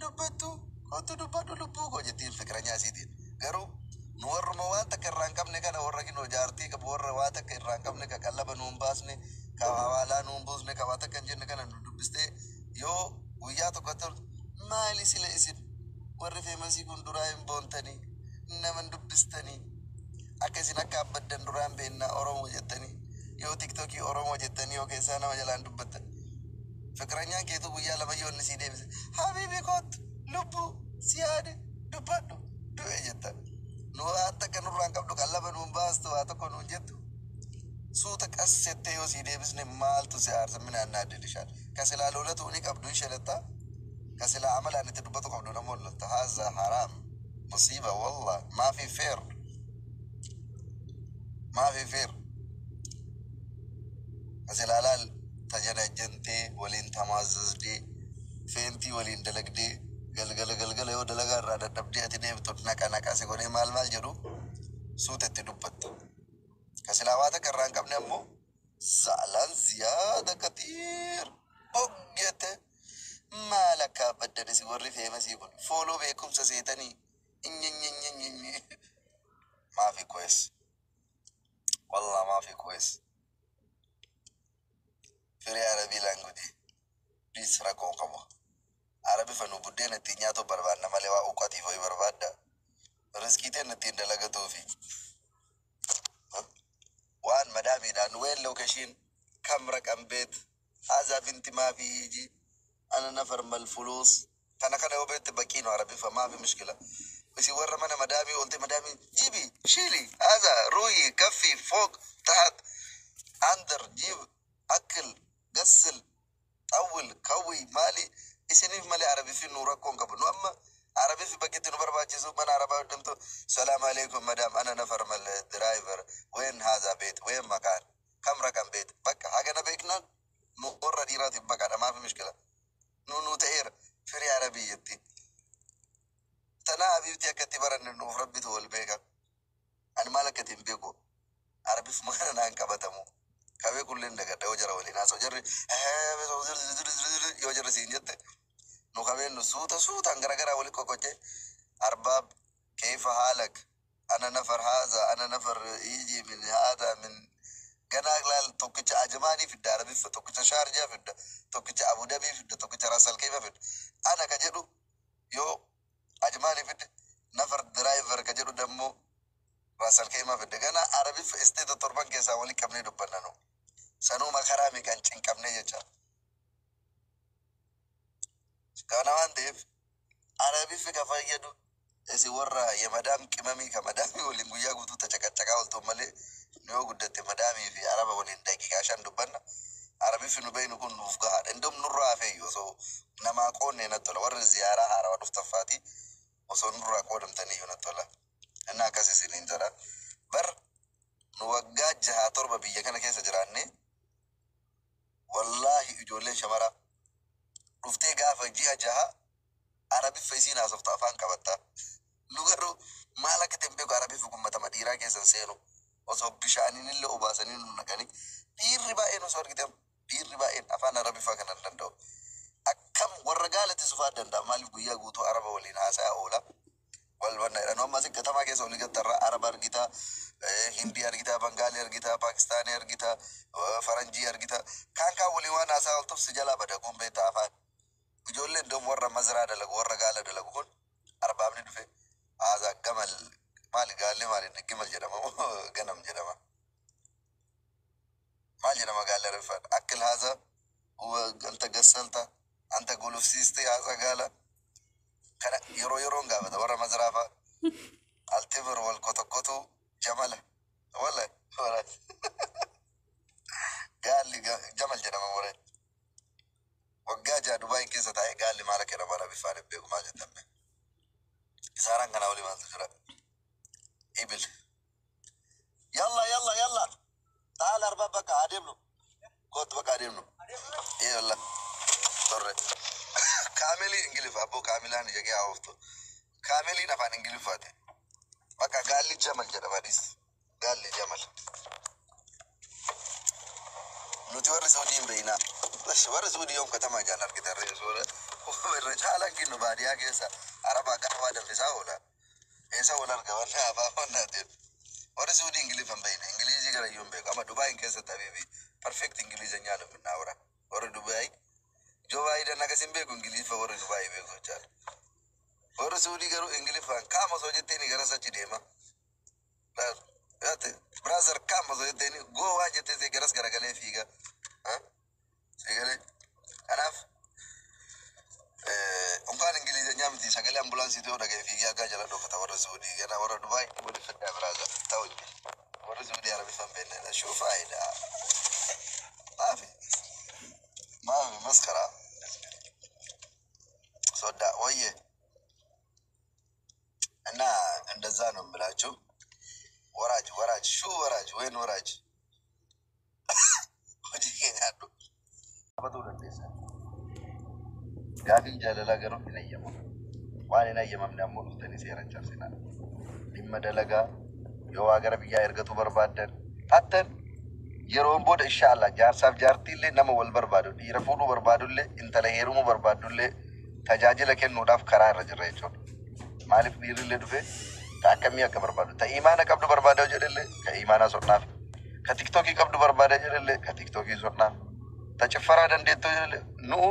دبتو كنت دبتو لبوكو جتين فكرة سيدين قرو نور مواتك الرانكب نكا ورقين وجارتي كبور رواتك الرانكب نكا كلا بنوم باسني كوالا نوم بوزني كواتا كنجن نكا ندبستي يو وياتو قتل مالي سلا اسم ورفي مسي كن درايم بونتني نمن دبستني أكسين أكابد درايم بينا أورو جتني يو تيك توكي أورو جتني يو كيسانا وجلان دبتن فكرانيا كيتو ويا لما يون نسيدي بس حبيبي كنت لبو سيادة دبادو دو اجتا نو آتا كنو رانكب دو كلا بنو باستو آتا كنو جتو سوتك أسيتي يو سيدي بس نمال تو سيار سمنا النادي ديشان كسلا لولا توني كبدو شلتا كسلا عمل أن تدبتو كبدو نمول لتا هذا حرام مصيبة والله ما في فير ما في فير كسلا لال تجنا جنتي ولين تمازز دي فينتي ولين دلق دي قل يو دلقا رادا تبدي أتني بتوتنا كانا كاسي قولي مال جرو سوت التدبت كسلاواتا كران كبني أمو زعلان زيادة كتير بقيت مالك بدل سيوري في مسيبون فولو بيكم سسيتني ما في كويس والله ما في كويس فري عربي لانجودي بليز راكون كمو عربي فنو بدين التنياتو برباد نمالي وقتي في برباد رزقيتي نتين دلقتو في وان مدامي دان وين لوكاشين كم رقم بيت هذا بنتي ما في يجي انا نفر من الفلوس كان هو بيت بكينو عربي فما في مشكله بس ورا من مدامي قلت مدامي جيبي شيلي هذا روي كفي فوق تحت اندر جيب اكل غسل اول كوي مالي اسني مالي عربي في نورا كون قبل اما عربي في بكيت نمبر باجي من عربي قدمت السلام عليكم مدام انا نفر من الدرايفر وين هذا بيت وين مكان كم رقم بيت بك حاجه انا بيكنا مره ديراتي بك ما في مشكله نو تهير فري عربي يتي تنا حبيبتي كتبر ان نو ربي تول بيك انا مالك تنبيكو عربي في مكان انا كبتمو كابي كلن دغ دوجر ولي ناس وجر يوجر سينجت نو كابي نو سوتا غرغرا ولي كوكوجي ارباب كيف حالك انا نفر هذا انا نفر يجي من هذا من قناغلال توكيتش اجماني في الداربي في توكيتش شارجه في توكيتش ابو ظبي في توكيتش راسل كيف في انا كجدو يو اجماني في نفر درايفر كجدو دمو راسل كيف في دغنا عربي في استيد تربان كيسا ولي كمني دبنانو سنو مخرامي كان چنكمني جچا كان وانديف عربي في كفايدو اسي ورا يا مدام كمامي كمدامي ولي غيا غوتو تچكچكا ولتو ملي نيو غدت مدامي في عربي ولي دقيقه عشان دبنا عربي في نبين يكون نفقها عندهم نرا في يوسو نما قوني نتول ور زياره هارا ودفتفاتي وسو نرا قودم تاني ينتول انا كاسي سنين ترى بر نوغا جها تربه بيا كان كيس جراني والله يجولين شمرا رفتي غاف جها عربي فيسينا صفت افان كبتا لغرو مالك تنبيكو عربي في كمتا مديرا كيسن سينو وصو بشانين اللي أباسنين نكاني دير ربائن وصور كتام دير ربائن أفان عربي فاكنا دندو أكم ورقالة تسفاد دندا مالي بويا قوتو عربا ولين هاسا أولا والوانا إرانو ما سكتا ما كيسا ولي قتر عربا رقيتا هندي أرقيتا بنغالي أرقيتا باكستاني أرقيتا فرنجي أرقيتا كان كا ولي وانا هاسا أولتف سجالا بدا قوم بيتا أفان وجولين دوم ورا مزرعة دلقو ورقالة دلقو أربعة من دفع هذا جمل مالي قال لي مالي نجمل جرما جنم جرما ما جرما قال لي رفعت أكل هذا وأنت قسلت أنت قولوا في سيستي هذا قال كان يرون قابل ورا مزرعة التمر والكوتو جمله ولا قال لي جمل جرما ورد وقاجا دبي كيسة تاي قال لي مالك يا ربنا بفارق بيكم ما جتمه ساران كان أولي ما تجرا إبل يلا تعال أربابك عادمنو كنت بك عادمنو إيه والله طرد كاملي إنجليف أبو كاملان يجي عوفتو كاملي نفعن إنجليفاتي بكا قال لي جمل جدا باريس قال لي جمل نتوري سودين بينا بس ورا سودي يوم كتما جانر كده رئيس ولا Irra kinnu baadiyyaa keessa araba gaafa danfisaa oola. Eessa wal argaman afaan qonnaatiin. Warri Suudii Ingiliffan beekna. Ingilizii gara iyyuu hin beeku. Amma Dubaayin keessatti habiibi perfect Ingilizeenyaa dubbinaa wara. Warri Dubaayi Joo Baayiden akkasiin beeku Ingiliffa warri Dubaayi beeku jechaadha. Warri Suudii garuu Ingiliffaan kaama osoo jetteeni gara sachi deema. Brother kaama osoo jetteeni goo waan jettee garas garagalee fiiga. Fiigalee. Kanaaf unkaan Ingilizeenyaa miti sagalee ambulaansii ta'uu dhaga'ee fiigee akka jala dhokata warra Suudii gana warra Dubaayi wali fiddaa brother ta'u inni. Warri Suudii Arabiffan beeknedha. Shuu faayidaa. Maafi maskara. Soda ወየ እና እንደዛ ነው የምላችሁ። ወራጅ ሹ ወራጅ ወይን ወራጅ ወዲ ያዱ አበዱ ለደሰ ጋፊ ጃለላ ገሩ ይነየሙ ዋኔና የመምዳሙ ተኒ ሲያረቻስና ሊመደለጋ የዋገረ ብያ እርገቱ በርባደን አተን የሮን ቦድ ኢንሻአላህ ጃርሳፍ ጃርቲሌ ነመ ወል በርባዱ ይረፉዱ በርባዱሌ እንተለ ሄሩሙ በርባዱሌ tajaajila kennuudhaaf karaa irra jirra jechuudha. Maaliif dhiirrillee dhufe akkamii akka barbaadu. Ta imaana qabdu barbaada jedhellee ka imaanaa sodnaaf. Ka tiktookii qabdu barbaada jedhellee ka tiktookii sodnaaf. Ta ciffaraa dandeettuu jedhellee nu'u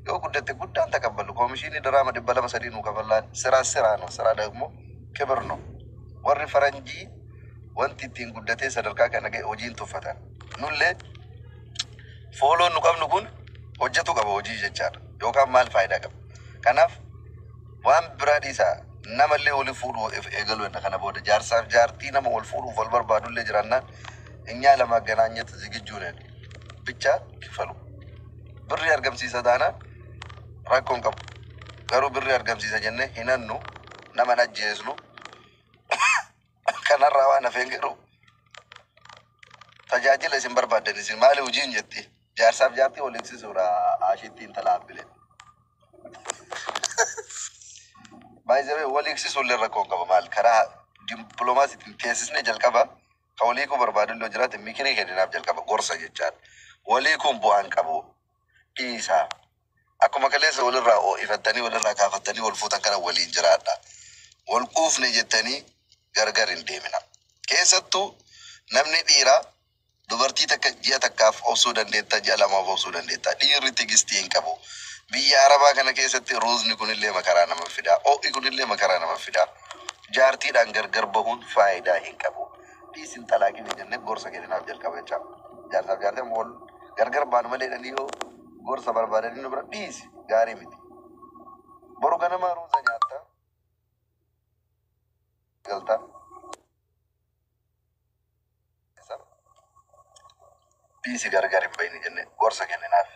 yoo guddatte guddaan takabballu. Koomishinii diraama 200 nuu kafallaan siraa no siraa ደግሞ ክብር ነው. Warri faranjii wanti ittiin guddatee sadarkaa kana ga'e hojiin tuffatan. Nullee fooloon nu qabnu kun hojjetu qaba hojii jechaadha. Yookaan maal faayidaa qaba. Kanaaf waan biraa dhiisaa namallee wali fuudhuu eegalu enna kana booda jaarsaaf jaartii nama wal fuudhuuf wal barbaadullee jiraannaan እኛ ለማገናኘት ዝግጁ ነን ብቻ ክፈሉ ብር ያርገምሲሰ ታናን ራኮን ቀቡ ገሩ ብር ያርገምሲሰ ጀነ ሂነኑ ነመን አጀስኑ ከነራዋ ነፈንገሩ ተጃጅለ ሲን በርባደን ሲን ማለ ውጂን ጀቲ jaarsaaf jaartii walitti suura ashiittiin talaabile. Baay'ee walitti suulle rakkoon qaba maal karaa dippiloomaasiitiin teessisnee jalqaba ka walii kun barbaadullee jiraate mikirii kenninaaf jalqaba gorsa jechaadha. Walii kun bu'aan qabu dhiisaa akkuma kaleessa walirraa ifattanii walirraa kaafattanii wal fuutan kana waliin jiraadha. Wal quufne jettanii gargar hin deemina. Keessattuu namni dhiiraa dubartii takka ji'a takkaaf obsuu dandeetta ji'a lamaaf obsuu dandeetta dhiirri tigistii hin qabu biyya arabaa kana keessatti ruuzni kunillee makaraa nama fidaa ho'i kunillee makaraa nama fidaa jaartiidhaan gargar bahuun faayidaa hin qabu dhiisin talaaqii jennee gorsa kenninaaf jalqaba jecha jaarsaaf jaartiin wal gargar baanu malee dhanii yoo gorsa barbaadanii nu bira dhiisi gaarii miti boru ganamaa ruuza nyaatta galta dhiisi gargar hin bayni jenne gorsa kenninaaf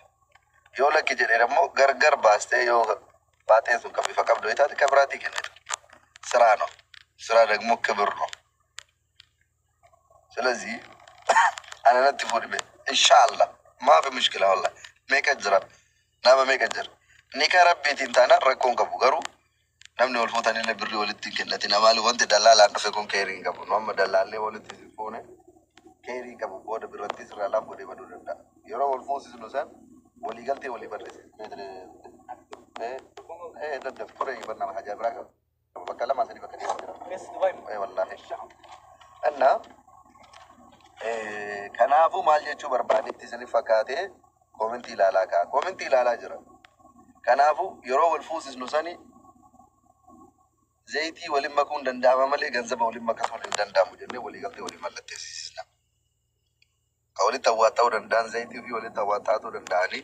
yoo lakki jedhee immoo gargar baastee yoo baatee sun kan bifa qabdu taate kan biraatii kennitu ስራ ነው ስራ ደግሞ ክብር ነው ስለዚህ አናነት ይፎድበ ኢንሻአላህ ما في مشكله والله ميكجرا نما ميكجر نيكربيت انتانا ركون كبو غرو نمني ولفوتاني اللي بري ولتين كنتنا مالو وانت دلال ان فكون كيرين كبو نوم دلال لي ولتي فونه كيري كبو بود برتي سرا لا بودي بدو دندا يرو ولفوس سلوسان ولي غلطي ولي برس ايه ده فري برنامج حاجه براك بكلم عن سني بكلم بس دبي اي والله انا كنافو مال جچو بربادتي سني فكاته كومنتي لالا جرا كنافو يرو الفوس نساني زيتي ولما كون دندامه ملي ገንዘብ ولما كسون دندامو جنه ولي غلطي ولي ملته سيسنا كولي تواتاو دندان زيتي في ولي تواتاتو دنداني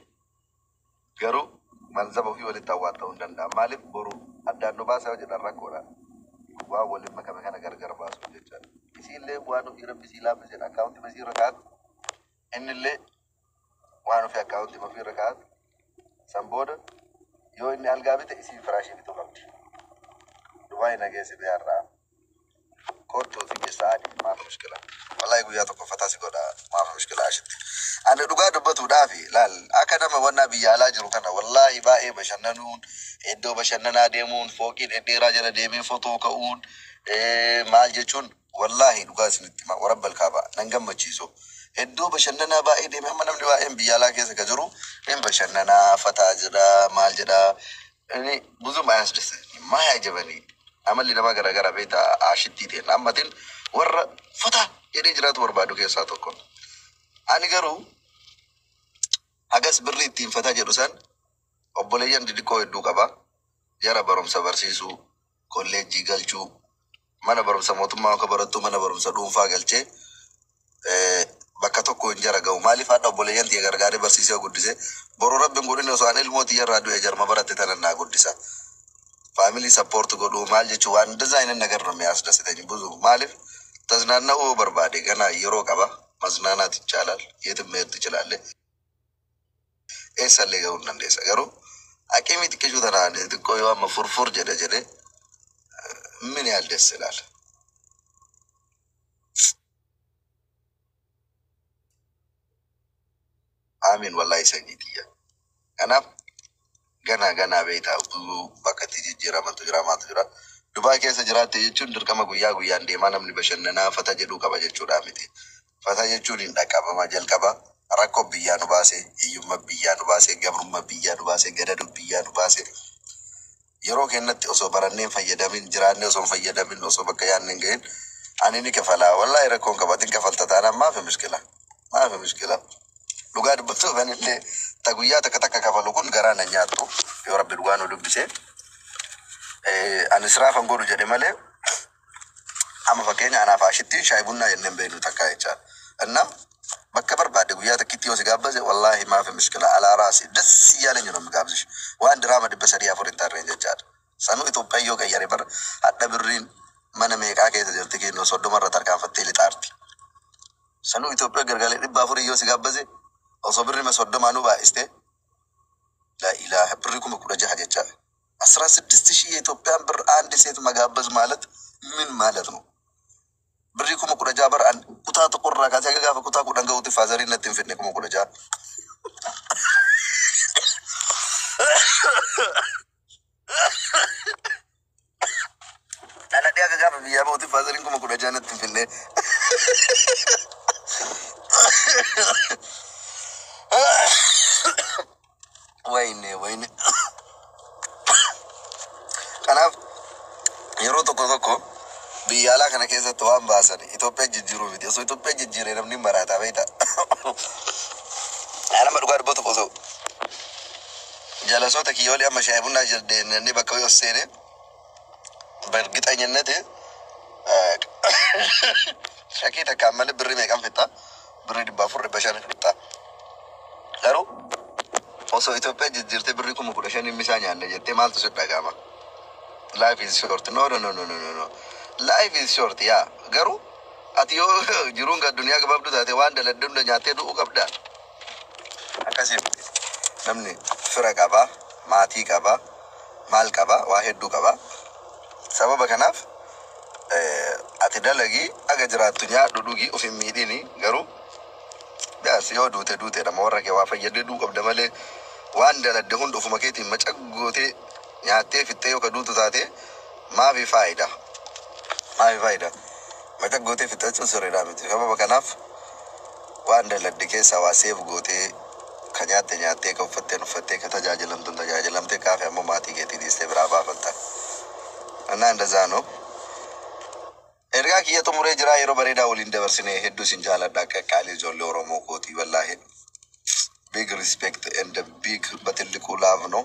غرو منزبو في ولي تواتاو دندام مالف برو addaannu baasaa jedhan rakkoodha waa waliin makame kana gargar baasuu jechaadha isiillee waan ofii rabbi sii laafne jedha akkaawunti masii irra kaa'atu innillee waan ofii akkaawunti mafii irra kaa'atu san booda yoo inni algaa bite isii firaashii bituu qabdi dubaay nageessi biyaarraa koottoo fi geessaadhi maaf mushkila wallahi guyyaa tokko fataasi godha maaf mushkila ashitti ani dhugaa dubbatuudhaafi laal akka nama wannaa biyya alaa jiru kana wallahi baay'ee bashannanuun iddoo bashannanaa deemuun fooqiin dheeraa jala deemee fotoo ka'uun maal jechuun wallahi dhugaa isinitti hima warabbal kaaba nan gammachiisu hedduu bashannanaa baay'ee deemee amma namni baay'een biyya alaa keessa ka jiru hin bashannanaa fataa jira maal jedha inni buzuma yaasdisa maa yaajabanii amalli nama garagara beeta ashittii ta'e ammatiin warra fataa jedhee jiraatu barbaadu keessaa tokko. Ani garuu hagas birri ittiin fataa jedhu san obboleeyyan xixiqqoo hedduu qaba. Jara barumsa barsiisuu, kolleejjii galchuu, mana barumsa mootummaa akka barattu mana barumsa dhuunfaa galchee bakka tokko hin jara ga'u. Maaliif haadha obboleeyyan tiyya gargaaree barsiisee guddise boruu rabbiin godhine osoo an ilmoo tiyyarraa du'e jarma baratte tanan naa guddisa. Faamilii sappoort godhuu maal jechuu waan እንደዛ አይነት ነገር ነው የሚያስደስተኝ ብዙ ማለፍ ተዝናናው በርባዴ ገና የሮ ቀባ መዝናናት ይቻላል የትም መሄድ ትችላለህ ኤሰለ ገውና እንደሰ ገሩ አቂሚ ጥቂቱ ተናነ ጥቆይዋ መፍርፍር ጀደ ጀደ ምን ያህል ደስ ይላል አሚን ወላሂ ሰኝትያ እና ገና ቤታ ብዙ በከቲ ጅራማቱ ጅራ ዱባይ keessa jiraatte jechuun dirqama guyyaa guyyaan deemaa namni bashannanaa fata jedhuu qaba jechuudha miti. Fata jechuun hin dhaqqabama jalqaba rakkoo biyyaa nu baase, hiyyummaa biyyaa nu baase, gabrummaa biyyaa nu baase, gadaduu biyyaa nu baase. Yeroo kennatti osoo baranneen fayyadamin jiraannee osoo fayyadamin osoo bakka yaadne hin gahin ani ni kafalaa. Wallaahi rakkoon qabatin kafalta taanaan maafi mishkila. Maafi mishkila. Dhugaa dubbatu banillee ta guyyaa takka kafalu kun garaa na nyaattu yoo rabbi dhugaa nu dubbisee. Ani siraafan godhu jedhe malee amma fakkeenya anaaf ashittiin shaayii bunnaa jenneen beeknu takka jechaadha. Innaa bakka barbaade guyyaa takkitti yoo si gaabbase wallaahi maafi mishkila alaa raasi das እያለኝ ነው የምጋብዝሽ waan diraama 300 hin tarreen jechaadha. Sanuu Itoophiyaa yoo qayyare bar hadha birriin mana meeqaa keessa jirti kennuu 30 irra tarkaanfattee lixaarti. Sanuu Itoophiyaa gargalee 400 yoo si gaabbase osoo birrima 30 nu baa'iste la ilaha birri kuma 16 jechaadha. 16,000 የኢትዮጵያን ብር አንድ ሴት መጋበዝ ማለት ምን ማለት ነው? ብሪ ኩሙ ቁረጃ በር አንድ ኩታ ተቆራ ካዛ ጋፋ ኩታ ቁደንገውት ፋዘሪነት እንፍነ ኩሙ ቁረጃ አላ ዲያ ጋፋ ቢያ ቦት ፋዘሪን ኩሙ ቁረጃ ነት እንፍነ ወይኔ kanaaf yeroo tokko biyya alaa kana keessatti waan baasan Itoophiyaa jijjiiruu miti osoo Itoophiyaa jijjiiree namni maraataa beekta nama dhugaa dubbatu osoo jalasoota kiyyoolee amma shaayii bunnaa jirdeennanii bakka yoo seene በእርግጠኝነት shakii takkaan malee birrii meeqan fitta birrii 400 fitta garuu osoo Itoophiyaa jijjiirtee birrii 15,000 misaa nyaanne jettee maaltu si dhagama. Life is short. No. Life is short. Yeah. Garu, ati yo jirun ka dunia ke babdu tate wan daladun da nyate du ukabda. Akasih. Namni fira kaba, mati kaba, mal kaba, wahid du kaba. Sabab kanaf ati dalagi aga jiratunya dudugi ufim midini garu. Bias yo dute nama warra ke wafa yede du kabda male wan daladun du fumaketi macagote nyaatee fittee yoo kaduutu taate maafi faayida mata gootee fixachuun sirriidhaa miti sababa kanaaf waan daladde keessaa waa seef gootee ka nyaattee ka uffattee ka tajaajilamtee kaafee ammoo maatii keetii dhiistee biraa baafatta annaa እንደዛ ነው ergaa kiyya xumuree jira yeroo bareedaa waliin dabarsinee hedduu sin jaaladha akka qaalii ijoollee Oromoo kootii wallaahi big respect and big batilliquu love ነው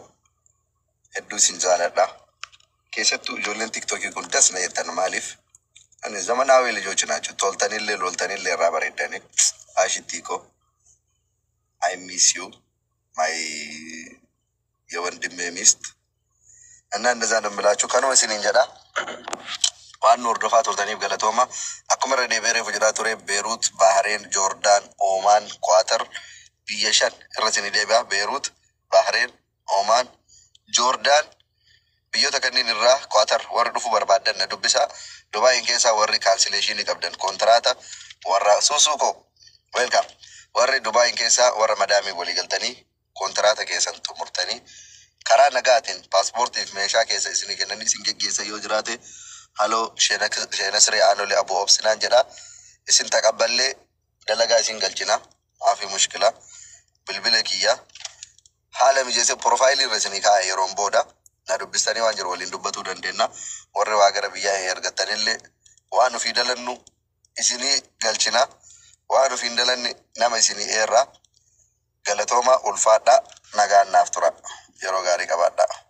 hedduu sin jaaladha keessattuu ijoolleen tiktokii kun das na jettan maaliif ani zamanaawii ልጆች ናቸው ሎልተንillee irraa bareedanii ashittii ko I miss you my የወንድሜ ሚስት እና እንደዛ ነው የምላችሁ ከነው ሲኒን ጀዳ ዋን ወርዶፋ ቶልተኒፍ ገለቶማ አኩመረ ዴቤሬ ፍጅራ ቱሬ ቤሩት ባህሬን ጆርዳን ኦማን ኳተር ቢየሻን ረሲኒ ዴቢያ ቤሩት ባህሬን ኦማን Jordan biyyoota kanneen irraa Qatar warri dhufu barbaadan na dubbisa Dubai keessaa warri cancellation qabdan kontraata warra susuko welcome warri Dubai keessaa warra madaamii walii galtanii kontraata keessan xumurtanii karaa nagaatiin paaspoortiif meeshaa keessa isin kennanii isin geggeessa yoo jiraate haloo sheenasree aanolee aboo obsinaan jedha isin taqabballee dalagaa isin galchina maafi mushkila bilbila kiyya haala mijeesse profaayilii irra isinii kaa'e yeroon booda na dubbistanii waan jiru waliin dubbatuu dandeenya. Warri waa gara biyyaa ergattanillee waan ofii dalannu isinii galchina waan ofii dalanne nama isinii eerra galatooma ulfaadhaa nagaan naaf tura yeroo gaarii qabaadhaa.